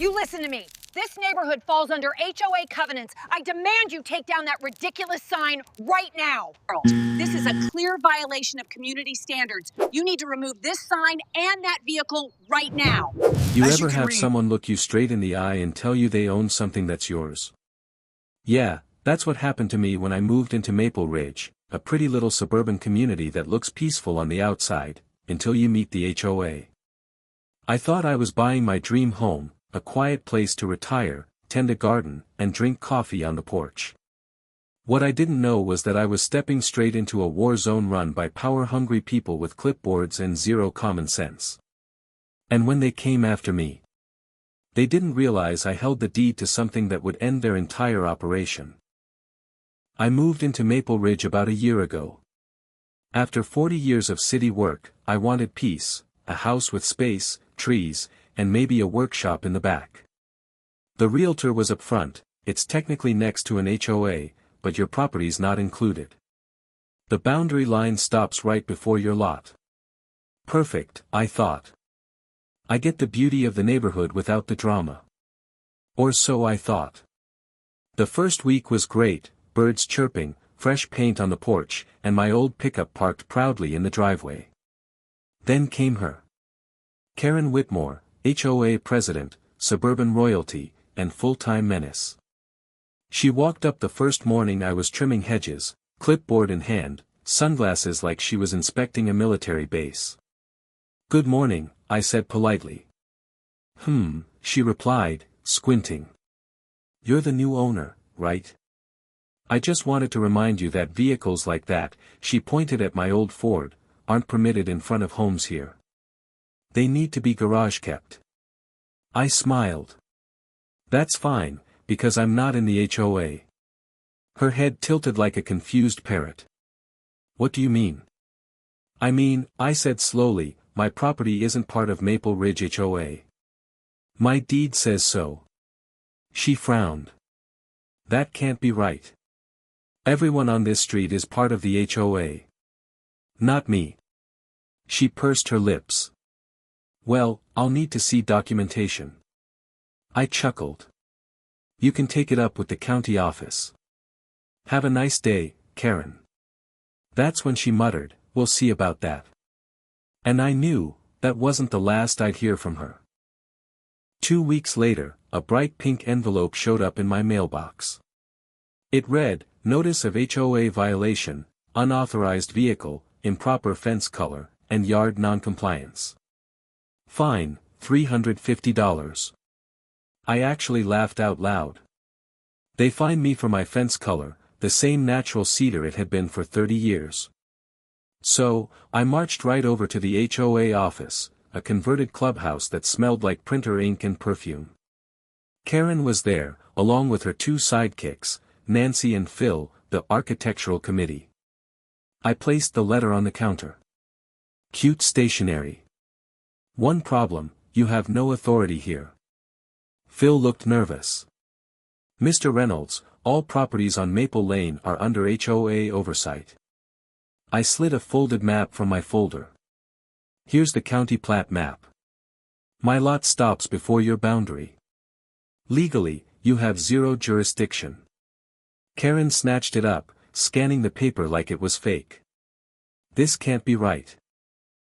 You listen to me. This neighborhood falls under HOA covenants. I demand you take down that ridiculous sign right now. This is a clear violation of community standards. You need to remove this sign and that vehicle right now. You ever have someone look you straight in the eye and tell you they own something that's yours? Yeah, that's what happened to me when I moved into Maple Ridge, a pretty little suburban community that looks peaceful on the outside, until you meet the HOA. I thought I was buying my dream home, a quiet place to retire, tend a garden, and drink coffee on the porch. What I didn't know was that I was stepping straight into a war zone run by power-hungry people with clipboards and zero common sense. And when they came after me, they didn't realize I held the deed to something that would end their entire operation. I moved into Maple Ridge about a year ago. After 40 years of city work, I wanted peace, a house with space, trees, and maybe a workshop in the back. The realtor was up front. It's technically next to an HOA, but your property's not included. The boundary line stops right before your lot. Perfect, I thought. I get the beauty of the neighborhood without the drama. Or so I thought. The first week was great, birds chirping, fresh paint on the porch, and my old pickup parked proudly in the driveway. Then came her. Karen Whitmore, HOA president, suburban royalty, and full-time menace. She walked up the first morning I was trimming hedges, clipboard in hand, sunglasses like she was inspecting a military base. "Good morning," I said politely. She replied, squinting. "You're the new owner, right? I just wanted to remind you that vehicles like that," she pointed at my old Ford, "aren't permitted in front of homes here. They need to be garage kept." I smiled. "That's fine, because I'm not in the HOA." Her head tilted like a confused parrot. "What do you mean?" I said slowly, "My property isn't part of Maple Ridge HOA. My deed says so." She frowned. "That can't be right. Everyone on this street is part of the HOA. Not me." She pursed her lips. "Well, I'll need to see documentation." I chuckled. "You can take it up with the county office. Have a nice day, Karen." That's when she muttered, "We'll see about that." And I knew, that wasn't the last I'd hear from her. 2 weeks later, a bright pink envelope showed up in my mailbox. It read, "Notice of HOA violation, unauthorized vehicle, improper fence color, and yard noncompliance. Fine, $350. I actually laughed out loud. They fined me for my fence color, the same natural cedar it had been for 30 years. So, I marched right over to the HOA office, a converted clubhouse that smelled like printer ink and perfume. Karen was there, along with her 2 sidekicks, Nancy and Phil, the architectural committee. I placed the letter on the counter. "Cute stationery. One problem, you have no authority here." Phil looked nervous. "Mr. Reynolds, all properties on Maple Lane are under HOA oversight." I slid a folded map from my folder. "Here's the county plat map. My lot stops before your boundary. Legally, you have zero jurisdiction." Karen snatched it up, scanning the paper like it was fake. "This can't be right.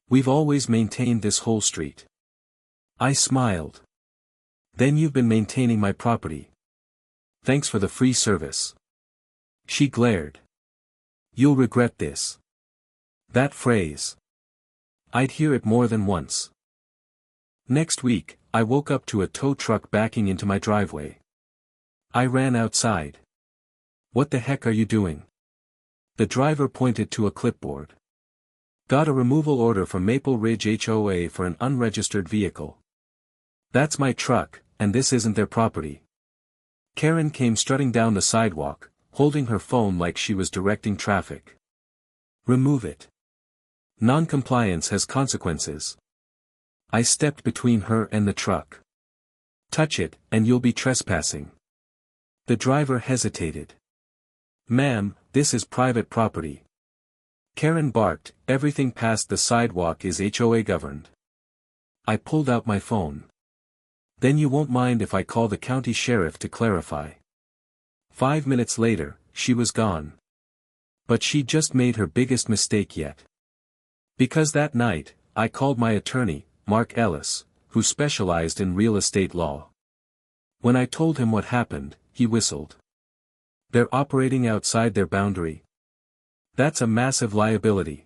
We've always maintained this whole street." I smiled. "Then you've been maintaining my property. Thanks for the free service." She glared. "You'll regret this." That phrase. I'd hear it more than once. Next week, I woke up to a tow truck backing into my driveway. I ran outside. "What the heck are you doing?" The driver pointed to a clipboard. "Got a removal order from Maple Ridge HOA for an unregistered vehicle." "That's my truck, and this isn't their property." Karen came strutting down the sidewalk, holding her phone like she was directing traffic. "Remove it. Non-compliance has consequences." I stepped between her and the truck. "Touch it, and you'll be trespassing." The driver hesitated. "Ma'am, this is private property." Karen barked, "Everything past the sidewalk is HOA governed." I pulled out my phone. Then you won't mind if I call the county sheriff to clarify. 5 minutes later, she was gone. But she'd just made her biggest mistake yet. Because that night, I called my attorney, Mark Ellis, who specialized in real estate law. When I told him what happened, he whistled. They're operating outside their boundary. That's a massive liability.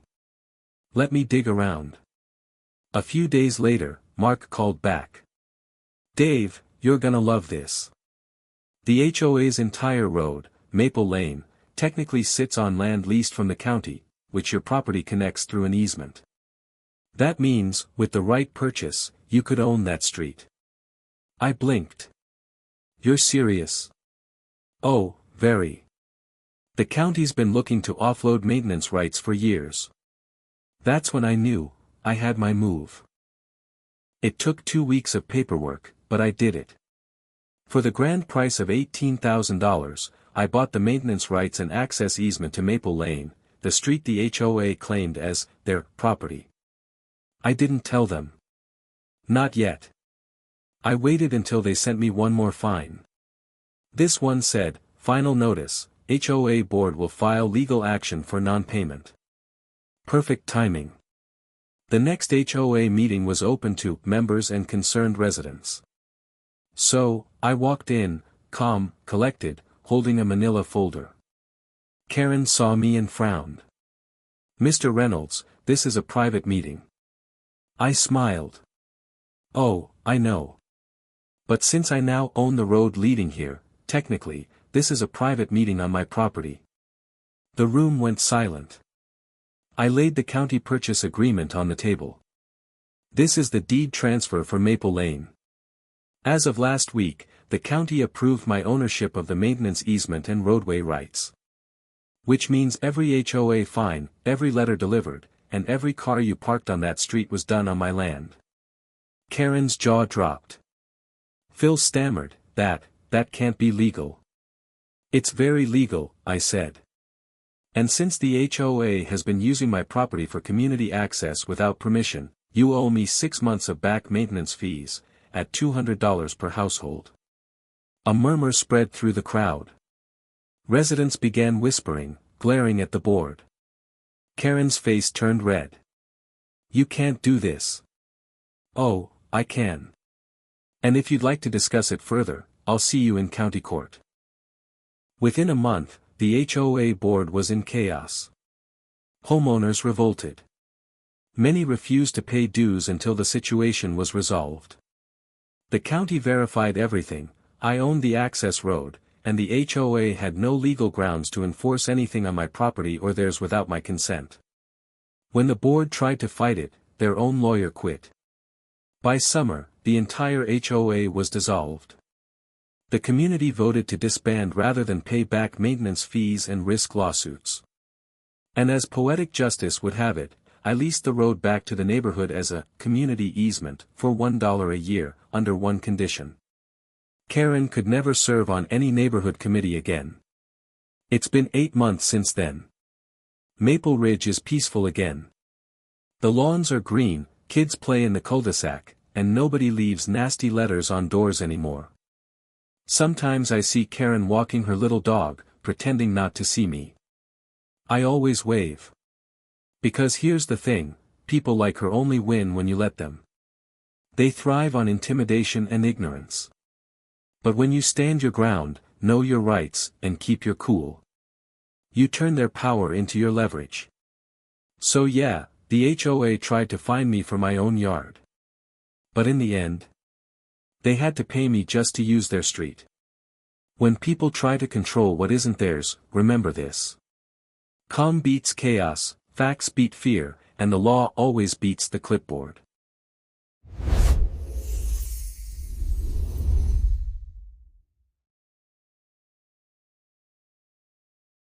Let me dig around. A few days later, Mark called back. Dave, you're gonna love this. The HOA's entire road, Maple Lane, technically sits on land leased from the county, which your property connects through an easement. That means, with the right purchase, you could own that street. I blinked. You're serious? Oh, very. The county's been looking to offload maintenance rights for years. That's when I knew, I had my move. It took 2 weeks of paperwork, but I did it. For the grand price of $18,000, I bought the maintenance rights and access easement to Maple Lane, the street the HOA claimed as their property. I didn't tell them. Not yet. I waited until they sent me one more fine. This one said, "Final notice, HOA board will file legal action for non-payment." Perfect timing. The next HOA meeting was open to members and concerned residents. So, I walked in, calm, collected, holding a manila folder. Karen saw me and frowned. "Mr. Reynolds, this is a private meeting." I smiled. "Oh, I know. But since I now own the road leading here, technically, this is a private meeting on my property." The room went silent. I laid the county purchase agreement on the table. This is the deed transfer for Maple Lane. As of last week, the county approved my ownership of the maintenance easement and roadway rights. Which means every HOA fine, every letter delivered, and every car you parked on that street was done on my land. Karen's jaw dropped. Phil stammered, that can't be legal." "It's very legal," I said. "And since the HOA has been using my property for community access without permission, you owe me 6 months of back maintenance fees, at $200 per household." A murmur spread through the crowd. Residents began whispering, glaring at the board. Karen's face turned red. "You can't do this." "Oh, I can. And if you'd like to discuss it further, I'll see you in county court." Within a month, the HOA board was in chaos. Homeowners revolted. Many refused to pay dues until the situation was resolved. The county verified everything. I owned the access road, and the HOA had no legal grounds to enforce anything on my property or theirs without my consent. When the board tried to fight it, their own lawyer quit. By summer, the entire HOA was dissolved. The community voted to disband rather than pay back maintenance fees and risk lawsuits. And as poetic justice would have it, I leased the road back to the neighborhood as a community easement for $1 a year, under one condition. Karen could never serve on any neighborhood committee again. It's been 8 months since then. Maple Ridge is peaceful again. The lawns are green, kids play in the cul-de-sac, and nobody leaves nasty letters on doors anymore. Sometimes I see Karen walking her little dog, pretending not to see me. I always wave. Because here's the thing, people like her only win when you let them. They thrive on intimidation and ignorance. But when you stand your ground, know your rights, and keep your cool, you turn their power into your leverage. So yeah, the HOA tried to fine me for my own yard. But in the end, they had to pay me just to use their street. When people try to control what isn't theirs, remember this. Calm beats chaos, facts beat fear, and the law always beats the clipboard.